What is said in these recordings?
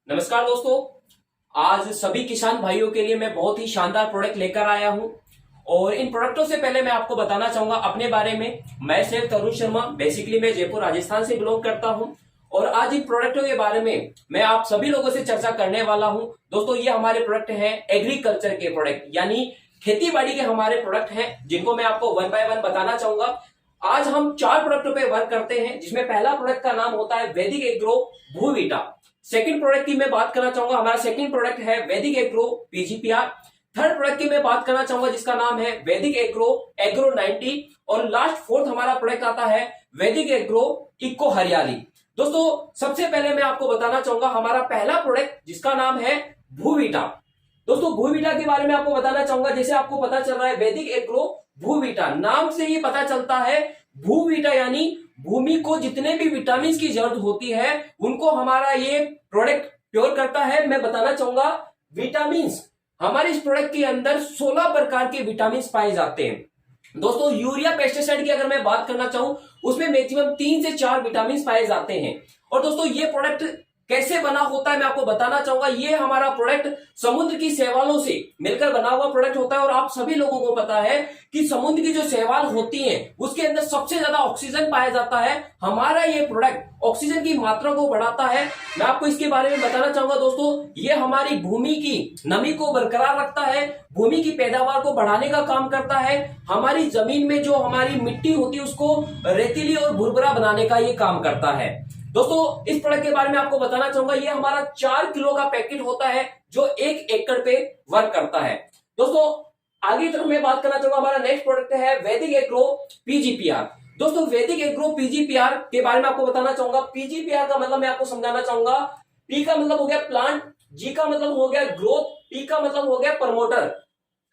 नमस्कार दोस्तों। आज सभी किसान भाइयों के लिए मैं बहुत ही शानदार प्रोडक्ट लेकर आया हूं और इन प्रोडक्टों से पहले मैं आपको बताना चाहूंगा अपने बारे में। मैं सेठ तरुण शर्मा, बेसिकली मैं जयपुर राजस्थान से बिलोंग करता हूं और आज इन प्रोडक्टों के बारे में मैं आप सभी लोगों से चर्चा करने वाला हूं। दोस्तों, ये हमारे प्रोडक्ट हैं एग्रीकल्चर के प्रोडक्ट, यानी खेती बाड़ी के हमारे प्रोडक्ट हैं जिनको मैं आपको वन बाय वन बताना चाहूंगा। आज हम 4 प्रोडक्टों पे वर्क करते हैं, जिसमें पहला प्रोडक्ट का नाम होता है वैदिक एग्रो भूवीटा। सेकंड प्रोडक्ट की मैं बात करना चाहूंगा, हमारा सेकंड प्रोडक्ट है वैदिक एग्रो पीजीपीआर। थर्ड प्रोडक्ट की मैं बात करना चाहूंगा जिसका नाम है वैदिक एग्रो एग्रो 90 और लास्ट फोर्थ हमारा प्रोडक्ट आता है वैदिक एग्रो इको हरियाली। दोस्तों, सबसे पहले मैं आपको बताना चाहूंगा हमारा पहला प्रोडक्ट जिसका नाम है भूवीटा। दोस्तों, भूवीटा के बारे में आपको बताना चाहूंगा। जैसे आपको पता चल रहा है वैदिक एग्रो भूवीटा, नाम से ही पता चलता है भूवीटा यानी भूमि को जितने भी विटामिन की जरूरत होती है उनको हमारा ये प्रोडक्ट प्योर करता है। मैं बताना चाहूंगा विटामिन हमारे इस प्रोडक्ट के अंदर 16 प्रकार के विटामिन पाए जाते हैं। दोस्तों, यूरिया पेस्टिसाइड की अगर मैं बात करना चाहूं उसमें मैक्सिमम 3 से 4 विटामिन पाए जाते हैं। और दोस्तों, ये प्रोडक्ट कैसे बना होता है मैं आपको बताना चाहूंगा। ये हमारा प्रोडक्ट समुद्र की शैवालों से मिलकर बना हुआ प्रोडक्ट होता है और आप सभी लोगों को पता है कि समुद्र की जो शैवाल होती है उसके अंदर सबसे ज्यादा ऑक्सीजन पाया जाता है। हमारा ये प्रोडक्ट ऑक्सीजन की मात्रा को बढ़ाता है। मैं आपको इसके बारे में बताना चाहूंगा। दोस्तों, ये हमारी भूमि की नमी को बरकरार रखता है, भूमि की पैदावार को बढ़ाने का काम करता है, हमारी जमीन में जो हमारी मिट्टी होती है उसको रेतीली और भुरभुरा बनाने का ये काम करता है। दोस्तों, इस प्रोडक्ट के बारे में आपको बताना चाहूंगा, ये हमारा 4 किलो का पैकेट होता है जो 1 एकड़ पे वर्क करता है। दोस्तों, आगे तरफ मैं बात करना चाहूंगा, हमारा नेक्स्ट प्रोडक्ट है वैदिक एग्रो पीजीपीआर। दोस्तों, वैदिक एग्रो पीजीपीआर के बारे में आपको बताना चाहूंगा। पीजीपीआर का मतलब मैं आपको समझाना चाहूंगा। पी का मतलब हो गया प्लांट, जी का मतलब हो गया ग्रोथ, पी का मतलब हो गया प्रमोटर।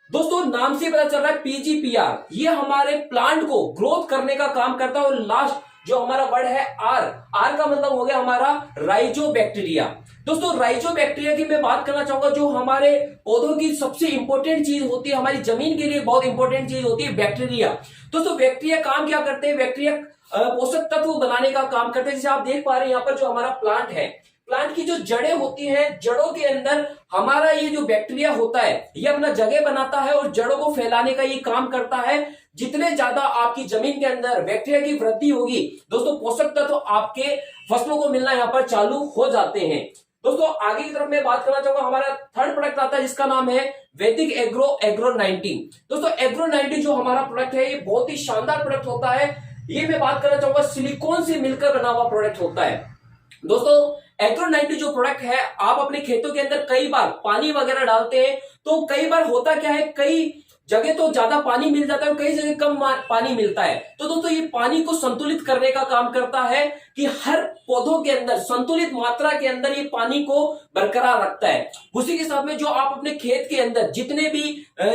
दोस्तों, नाम से पता चल रहा है पीजीपीआर ये हमारे प्लांट को ग्रोथ करने का काम करता है। और लास्ट जो हमारा वर्ड है आर, आर का मतलब हो गया हमारा राइजोबैक्टीरिया। दोस्तों, राइजोबैक्टीरिया की मैं बात करना चाहूंगा। जो हमारे पौधों की सबसे इंपॉर्टेंट चीज होती है, हमारी जमीन के लिए बहुत इंपॉर्टेंट चीज होती है बैक्टीरिया। दोस्तों, बैक्टीरिया काम क्या करते हैं? बैक्टीरिया पोषक तत्व बनाने का काम करते हैं। जैसे आप देख पा रहे हैं यहाँ पर जो हमारा प्लांट है, प्लांट की जो जड़ें होती हैं, जड़ों के अंदर हमारा ये जो बैक्टीरिया होता है ये अपना जगह बनाता है और जड़ों को फैलाने का ये काम करता है। जितने ज्यादा आपकी जमीन के अंदर बैक्टीरिया की वृद्धि होगी, दोस्तों पोषक तत्व आपके फसलों को मिलना यहाँ पर चालू हो जाते हैं। दोस्तों, आगे की तरफ मैं बात करना चाहूंगा, हमारा थर्ड प्रोडक्ट आता है जिसका नाम है वैदिक एग्रो एग्रो 90। दोस्तों, एग्रो 90 जो हमारा प्रोडक्ट है ये बहुत ही शानदार प्रोडक्ट होता है। ये मैं बात करना चाहूंगा सिलिकॉन से मिलकर बना हुआ प्रोडक्ट होता है। दोस्तों, एग्रो 90 जो प्रोडक्ट है, आप अपने खेतों के अंदर कई बार पानी वगैरह डालते हैं तो कई बार होता क्या है, कई जगह तो ज्यादा पानी मिल जाता है और कई जगह कम पानी मिलता है। तो दोस्तों, ये पानी को संतुलित करने का काम करता है कि हर पौधों के अंदर संतुलित मात्रा के अंदर ये पानी को बरकरार रखता है। उसी के साथ में जो आप अपने खेत के अंदर जितने भी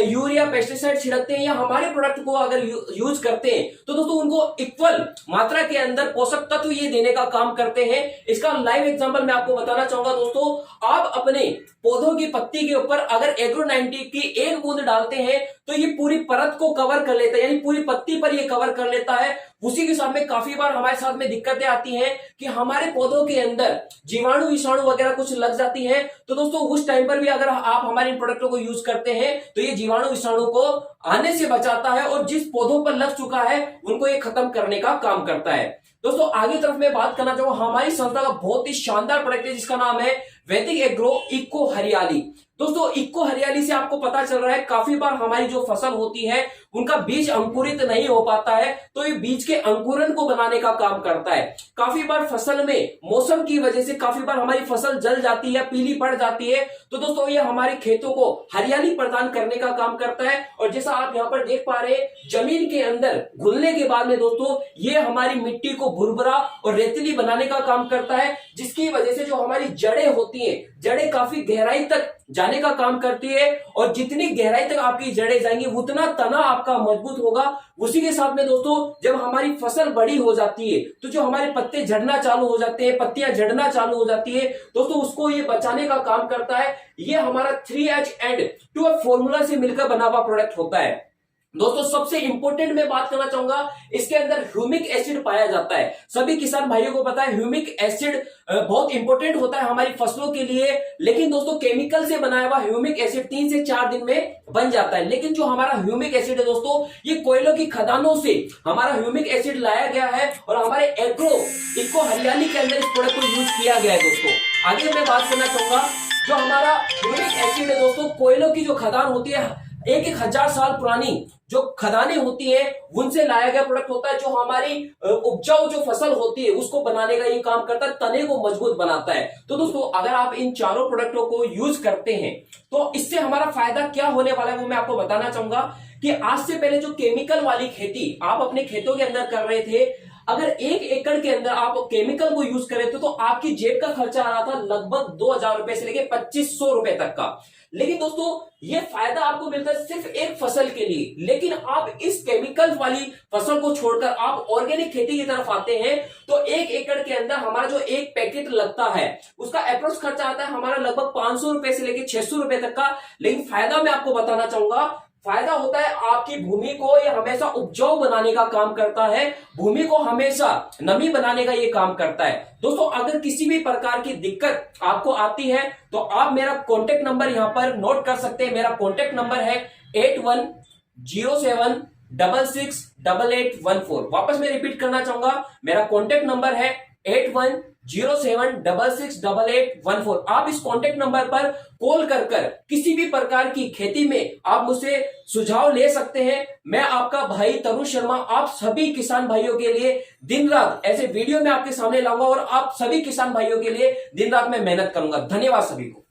यूरिया पेस्टिसाइड छिड़कते हैं या हमारे प्रोडक्ट को अगर यूज करते हैं तो दोस्तों उनको इक्वल मात्रा के अंदर पोषक तत्व ये देने का काम करते हैं। इसका लाइव एग्जांपल मैं आपको बताना चाहूंगा। दोस्तों, आप अपने पौधों की पत्ती के ऊपर अगर एग्रो 90 की 1 बूंद डालते हैं तो ये पूरी परत को कवर कर लेता है, यानी पूरी पत्ती पर ये कवर कर लेता है। उसी के साथ में काफी बार हमारे साथ में दिक्कतें आती हैं कि हमारे पौधों के अंदर जीवाणु विषाणु वगैरह कुछ लग जाती हैं। तो दोस्तों, उस टाइम पर भी अगर आप हमारे इन प्रोडक्टों को यूज करते हैं तो ये जीवाणु विषाणु को आने से बचाता है और जिस पौधों पर लग चुका है उनको ये खत्म करने का काम करता है। दोस्तों, आगे तरफ मैं बात करना चाहूंगा, हमारी संस्था का बहुत ही शानदार प्रोडक्ट है जिसका नाम है वैदिक एग्रो इको हरियाली। दोस्तों, इको हरियाली से आपको पता चल रहा है काफी बार हमारी जो फसल होती है उनका बीज अंकुरित नहीं हो पाता है, तो ये बीज के अंकुरन को बनाने का काम करता है। काफी बार फसल में मौसम की वजह से काफी बार हमारी फसल जल जाती है, पीली पड़ जाती है, तो दोस्तों ये हमारे खेतों को हरियाली प्रदान करने का काम करता है। और जैसा आप यहाँ पर देख पा रहे हैं, जमीन के अंदर घुलने के बाद में दोस्तों ये हमारी मिट्टी को भुरभुरा और रेतीली बनाने का काम करता है, जिसकी वजह से जो हमारी जड़ें होती हैं, जड़ें काफी गहराई तक जाने का काम करती है और जितनी गहराई तक आपकी जड़ें जाएंगी उतना तना आपका मजबूत होगा। उसी के साथ में दोस्तों, जब हमारी फसल बड़ी हो जाती है तो जो हमारे पत्ते झड़ना चालू हो जाते हैं, पत्तियां झड़ना चालू हो जाती है, दोस्तों उसको ये बचाने का काम करता है। ये हमारा 3H एंड 2F फॉर्मूला से मिलकर बना हुआ प्रोडक्ट होता है। दोस्तों सबसे इंपॉर्टेंट मैं बात करना चाहूंगा, इसके अंदर ह्यूमिक एसिड पाया जाता है। सभी किसान भाइयों को पता है ह्यूमिक एसिड बहुत इंपॉर्टेंट होता है हमारी फसलों के लिए। लेकिन दोस्तों केमिकल से बनाया हुआ ह्यूमिक एसिड 3 से 4 दिन में बन जाता है। लेकिन जो हमारा ह्यूमिक एसिड है दोस्तों, ये कोयलों की खदानों से हमारा ह्यूमिक एसिड लाया गया है और हमारे एग्रो इको हरियाली के अंदर इस प्रोडक्ट को यूज किया गया है। दोस्तों आगे मैं बात करना चाहूंगा, जो हमारा ह्यूमिक एसिड है दोस्तों, कोयलों की जो खदान होती है, 1,000 साल पुरानी जो खदानें होती है, उनसे लाया गया प्रोडक्ट होता है, जो हमारी उपजाऊ जो फसल होती है उसको बनाने का ये काम करता है, तने को मजबूत बनाता है। तो दोस्तों अगर आप इन चारों प्रोडक्टों को यूज करते हैं तो इससे हमारा फायदा क्या होने वाला है वो मैं आपको बताना चाहूंगा कि आज से पहले जो केमिकल वाली खेती आप अपने खेतों के अंदर कर रहे थे, अगर 1 एकड़ के अंदर आप केमिकल को यूज करे थे तो आपकी जेब का खर्चा आ रहा था लगभग 2,000 रुपए से लेके 2,500 रुपए तक का। लेकिन दोस्तों ये फायदा आपको मिलता है सिर्फ एक फसल के लिए। लेकिन आप इस केमिकल वाली फसल को छोड़कर आप ऑर्गेनिक खेती की तरफ आते हैं तो 1 एकड़ के अंदर हमारा जो एक पैकेट लगता है उसका अप्रोक्स खर्चा आता है हमारा लगभग 500 रुपए से लेके 600 रुपए तक का। लेकिन फायदा मैं आपको बताना चाहूंगा, फायदा होता है आपकी भूमि को, ये हमेशा उपजाऊ बनाने का काम करता है, भूमि को हमेशा नमी बनाने का ये काम करता है। दोस्तों अगर किसी भी प्रकार की दिक्कत आपको आती है तो आप मेरा कॉन्टेक्ट नंबर यहां पर नोट कर सकते हैं। मेरा कॉन्टेक्ट नंबर है 8107668814। वापस मैं रिपीट करना चाहूंगा, मेरा कॉन्टेक्ट नंबर है 8107668814। आप इस कॉन्टेक्ट नंबर पर कॉल कर किसी भी प्रकार की खेती में आप मुझसे सुझाव ले सकते हैं। मैं आपका भाई तरुण शर्मा आप सभी किसान भाइयों के लिए दिन रात ऐसे वीडियो में आपके सामने लाऊंगा और आप सभी किसान भाइयों के लिए दिन रात में मेहनत करूंगा। धन्यवाद सभी को।